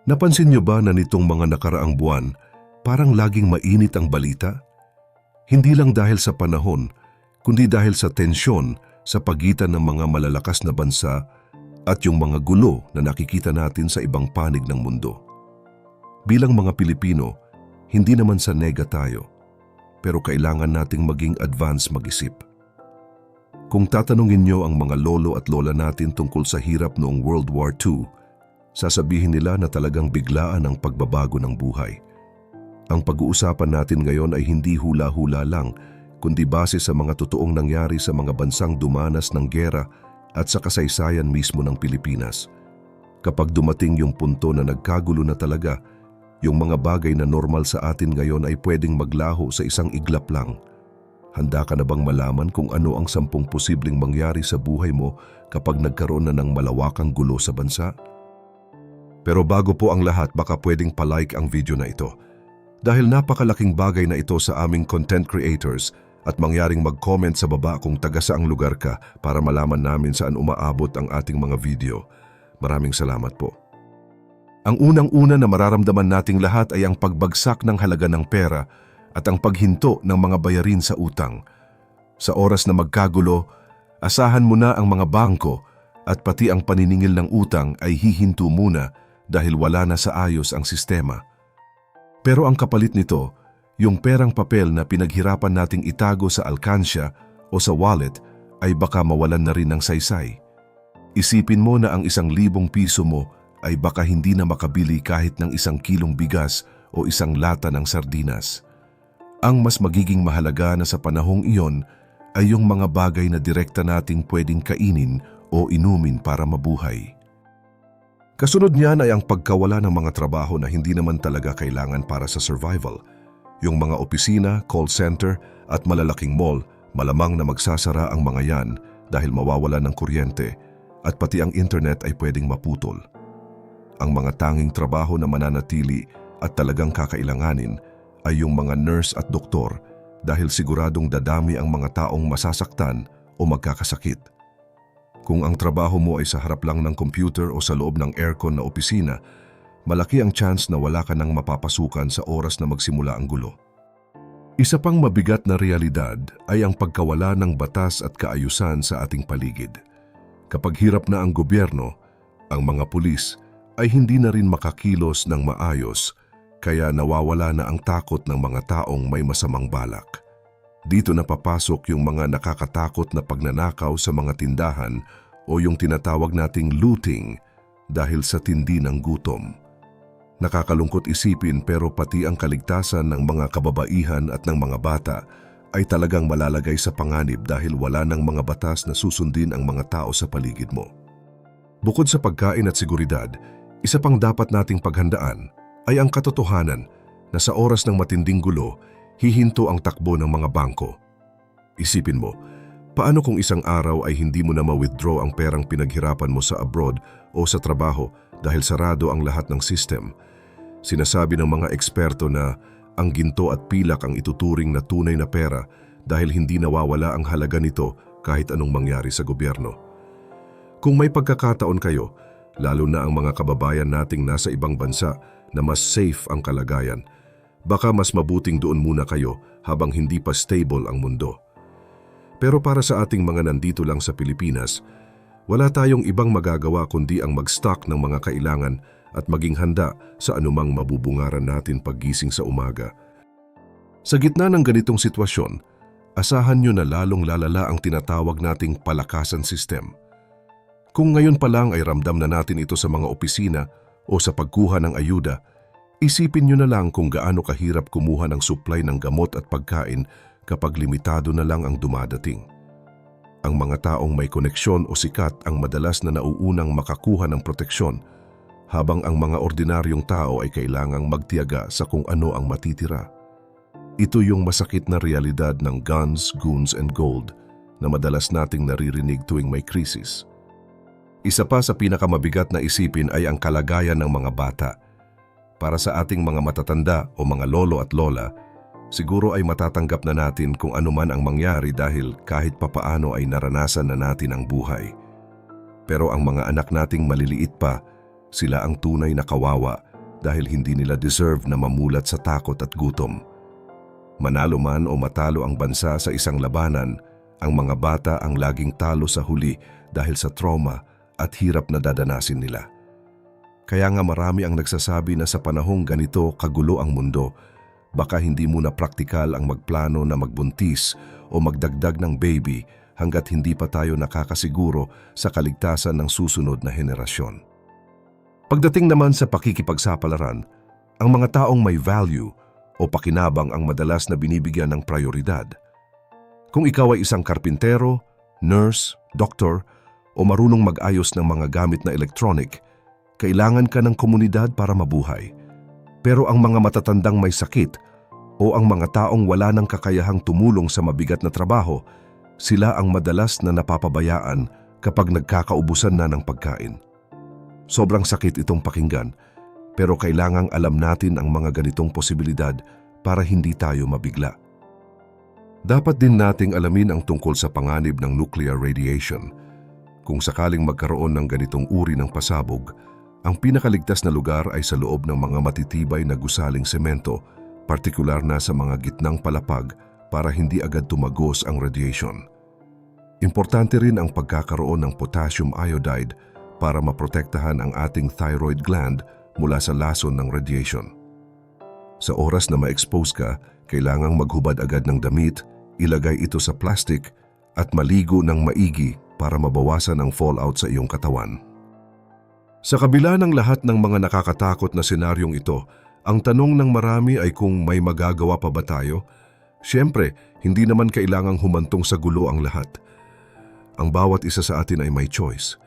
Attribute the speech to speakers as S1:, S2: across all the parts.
S1: Napansin niyo ba na nitong mga nakaraang buwan, parang laging mainit ang balita? Hindi lang dahil sa panahon, kundi dahil sa tensyon sa pagitan ng mga malalakas na bansa at yung mga gulo na nakikita natin sa ibang panig ng mundo. Bilang mga Pilipino, hindi naman sa nega tayo, pero kailangan nating maging advance mag-isip. Kung tatanungin niyo ang mga lolo at lola natin tungkol sa hirap noong World War II, sasabihin nila na talagang biglaan ang pagbabago ng buhay. Ang pag-uusapan natin ngayon ay hindi hula-hula lang, kundi base sa mga totoong nangyari sa mga bansang dumanas ng giyera at sa kasaysayan mismo ng Pilipinas. Kapag dumating yung punto na nagkagulo na talaga, yung mga bagay na normal sa atin ngayon ay pwedeng maglaho sa isang iglap lang. Handa ka na bang malaman kung ano ang 10 posibleng mangyari sa buhay mo kapag nagkaroon na ng malawakang gulo sa bansa? Pero bago po ang lahat, baka pwedeng palike ang video na ito. Dahil napakalaking bagay na ito sa aming content creators at mangyaring mag-comment sa baba kung taga saang lugar ka para malaman namin saan umaabot ang ating mga video. Maraming salamat po. Ang unang-una na mararamdaman nating lahat ay ang pagbagsak ng halaga ng pera at ang paghinto ng mga bayarin sa utang. Sa oras na magkagulo, asahan mo na ang mga bangko at pati ang paniningil ng utang ay hihinto muna dahil wala na sa ayos ang sistema. Pero ang kapalit nito, yung perang papel na pinaghirapan nating itago sa alkansya o sa wallet ay baka mawalan na rin ng saysay. Isipin mo na ang 1,000 piso mo ay baka hindi na makabili kahit ng 1 kilong bigas o 1 lata ng sardinas. Ang mas magiging mahalaga na sa panahong iyon ay yung mga bagay na direkta nating pwedeng kainin o inumin para mabuhay. Kasunod niyan ay ang pagkawala ng mga trabaho na hindi naman talaga kailangan para sa survival. Yung mga opisina, call center at malalaking mall, malamang na magsasara ang mga yan dahil mawawala ng kuryente at pati ang internet ay pwedeng maputol. Ang mga tanging trabaho na mananatili at talagang kakailanganin ay yung mga nurse at doktor dahil siguradong dadami ang mga taong masasaktan o magkakasakit. Kung ang trabaho mo ay sa harap lang ng computer o sa loob ng aircon na opisina, malaki ang chance na wala ka nang mapapasukan sa oras na magsimula ang gulo. Isa pang mabigat na realidad ay ang pagkawala ng batas at kaayusan sa ating paligid. Kapag hirap na ang gobyerno, ang mga pulis ay hindi na rin makakilos ng maayos, kaya nawawala na ang takot ng mga taong may masamang balak. Dito na papasok yung mga nakakatakot na pagnanakaw sa mga tindahan o yung tinatawag nating looting dahil sa tindi ng gutom. Nakakalungkot isipin pero pati ang kaligtasan ng mga kababaihan at ng mga bata ay talagang malalagay sa panganib dahil wala ng mga batas na susundin ang mga tao sa paligid mo. Bukod sa pagkain at seguridad, isa pang dapat nating paghandaan ay ang katotohanan na sa oras ng matinding gulo, hihinto ang takbo ng mga bangko. Isipin mo, paano kung isang araw ay hindi mo na ma-withdraw ang perang pinaghirapan mo sa abroad o sa trabaho dahil sarado ang lahat ng system? Sinasabi ng mga eksperto na ang ginto at pilak ang ituturing na tunay na pera dahil hindi nawawala ang halaga nito kahit anong mangyari sa gobyerno. Kung may pagkakataon kayo, lalo na ang mga kababayan nating nasa ibang bansa na mas safe ang kalagayan, baka mas mabuting doon muna kayo habang hindi pa stable ang mundo. Pero para sa ating mga nandito lang sa Pilipinas, wala tayong ibang magagawa kundi ang mag-stock ng mga kailangan at maging handa sa anumang mabubungaran natin paggising sa umaga. Sa gitna ng ganitong sitwasyon, asahan nyo na lalong lalala ang tinatawag nating palakasan system. Kung ngayon pa lang ay ramdam na natin ito sa mga opisina o sa pagkuha ng ayuda, isipin nyo na lang kung gaano kahirap kumuha ng supply ng gamot at pagkain kapag limitado na lang ang dumadating. Ang mga taong may koneksyon o sikat ang madalas na nauunang makakuha ng proteksyon, habang ang mga ordinaryong tao ay kailangang magtiyaga sa kung ano ang matitira. Ito yung masakit na realidad ng guns, goons and gold na madalas nating naririnig tuwing may krisis. Isa pa sa pinakamabigat na isipin ay ang kalagayan ng mga bata. Para sa ating mga matatanda o mga lolo at lola, siguro ay matatanggap na natin kung ano man ang mangyari dahil kahit papaano ay naranasan na natin ang buhay. Pero ang mga anak nating maliliit pa, sila ang tunay na kawawa dahil hindi nila deserve na mamulat sa takot at gutom. Manalo man o matalo ang bansa sa isang labanan, ang mga bata ang laging talo sa huli dahil sa trauma at hirap na dadanasin nila. Kaya nga marami ang nagsasabi na sa panahong ganito kagulo ang mundo, baka hindi muna praktikal ang magplano na magbuntis o magdagdag ng baby hanggat hindi pa tayo nakakasiguro sa kaligtasan ng susunod na henerasyon. Pagdating naman sa pakikipagsapalaran, ang mga taong may value o pakinabang ang madalas na binibigyan ng prioridad. Kung ikaw ay isang karpintero, nurse, doktor o marunong mag-ayos ng mga gamit na electronic, kailangan ka ng komunidad para mabuhay. Pero ang mga matatandang may sakit o ang mga taong wala ng kakayahang tumulong sa mabigat na trabaho, sila ang madalas na napapabayaan kapag nagkakaubusan na ng pagkain. Sobrang sakit itong pakinggan, pero kailangang alam natin ang mga ganitong posibilidad para hindi tayo mabigla. Dapat din nating alamin ang tungkol sa panganib ng nuclear radiation. Kung sakaling magkaroon ng ganitong uri ng pasabog, ang pinakaligtas na lugar ay sa loob ng mga matitibay na gusaling semento, partikular na sa mga gitnang palapag para hindi agad tumagos ang radiation. Importante rin ang pagkakaroon ng potassium iodide para maprotektahan ang ating thyroid gland mula sa lason ng radiation. Sa oras na ma-expose ka, kailangang maghubad agad ng damit, ilagay ito sa plastic at maligo ng maigi para mabawasan ang fallout sa iyong katawan. Sa kabila ng lahat ng mga nakakatakot na senaryong ito, ang tanong ng marami ay kung may magagawa pa ba tayo? Siyempre, hindi naman kailangang humantong sa gulo ang lahat. Ang bawat isa sa atin ay may choice.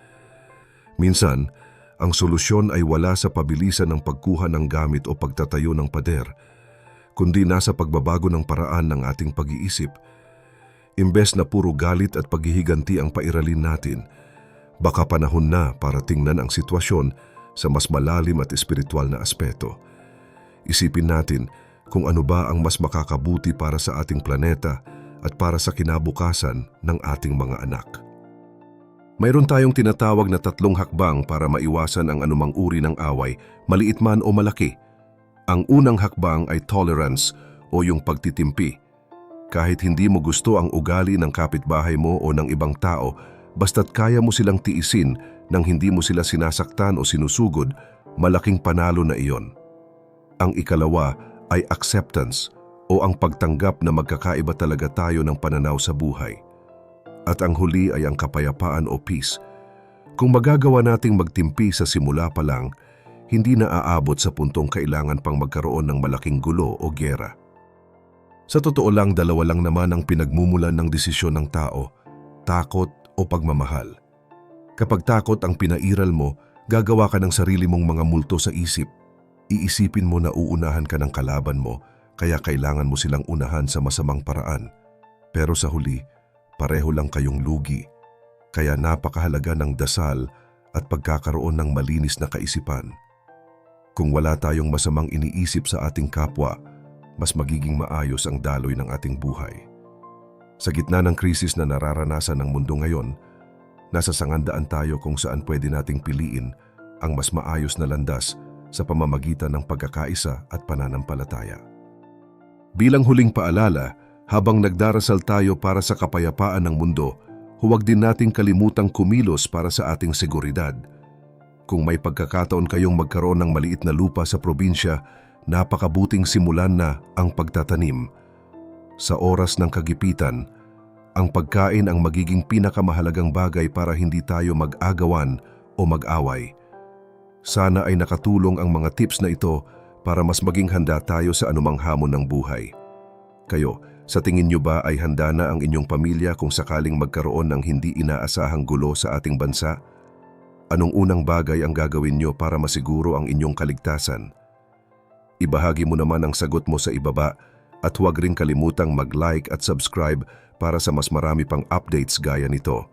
S1: Minsan, ang solusyon ay wala sa pabilisan ng pagkuha ng gamit o pagtatayo ng pader, kundi nasa pagbabago ng paraan ng ating pag-iisip. Imbes na puro galit at paghihiganti ang pairalin natin, baka panahon na para tingnan ang sitwasyon sa mas malalim at espiritual na aspeto. Isipin natin kung ano ba ang mas makakabuti para sa ating planeta at para sa kinabukasan ng ating mga anak. Mayroon tayong tinatawag na 3 hakbang para maiwasan ang anumang uri ng away, maliit man o malaki. Ang unang hakbang ay tolerance o yung pagtitimpi. Kahit hindi mo gusto ang ugali ng kapitbahay mo o ng ibang tao, basta't kaya mo silang tiisin nang hindi mo sila sinasaktan o sinusugod, malaking panalo na iyon. Ang ikalawa ay acceptance o ang pagtanggap na magkakaiba talaga tayo ng pananaw sa buhay. At ang huli ay ang kapayapaan o peace. Kung magagawa nating magtimpi sa simula pa lang, hindi na aabot sa puntong kailangan pang magkaroon ng malaking gulo o giyera. Sa totoo lang, 2 lang naman ang pinagmumulan ng desisyon ng tao, takot o pagmamahal. Kapag takot ang pinairal mo, gagawa ka ng sarili mong mga multo sa isip. Iisipin mo na uunahan ka ng kalaban mo, kaya kailangan mo silang unahan sa masamang paraan. Pero sa huli, pareho lang kayong lugi. Kaya napakahalaga ng dasal at pagkakaroon ng malinis na kaisipan. Kung wala tayong masamang iniisip sa ating kapwa, mas magiging maayos ang daloy ng ating buhay. Sa gitna ng krisis na nararanasan ng mundo ngayon, nasa sangandaan tayo kung saan pwede nating piliin ang mas maayos na landas sa pamamagitan ng pagkakaisa at pananampalataya. Bilang huling paalala, habang nagdarasal tayo para sa kapayapaan ng mundo, huwag din nating kalimutang kumilos para sa ating seguridad. Kung may pagkakataon kayong magkaroon ng maliit na lupa sa probinsya, napakabuting simulan na ang pagtatanim. Sa oras ng kagipitan, ang pagkain ang magiging pinakamahalagang bagay para hindi tayo mag-agawan o mag-away. Sana ay nakatulong ang mga tips na ito para mas maging handa tayo sa anumang hamon ng buhay. Kayo, sa tingin nyo ba ay handa na ang inyong pamilya kung sakaling magkaroon ng hindi inaasahang gulo sa ating bansa? Anong unang bagay ang gagawin nyo para masiguro ang inyong kaligtasan? Ibahagi mo naman ang sagot mo sa ibaba at huwag rin kalimutang mag-like at subscribe para sa mas marami pang updates gaya nito.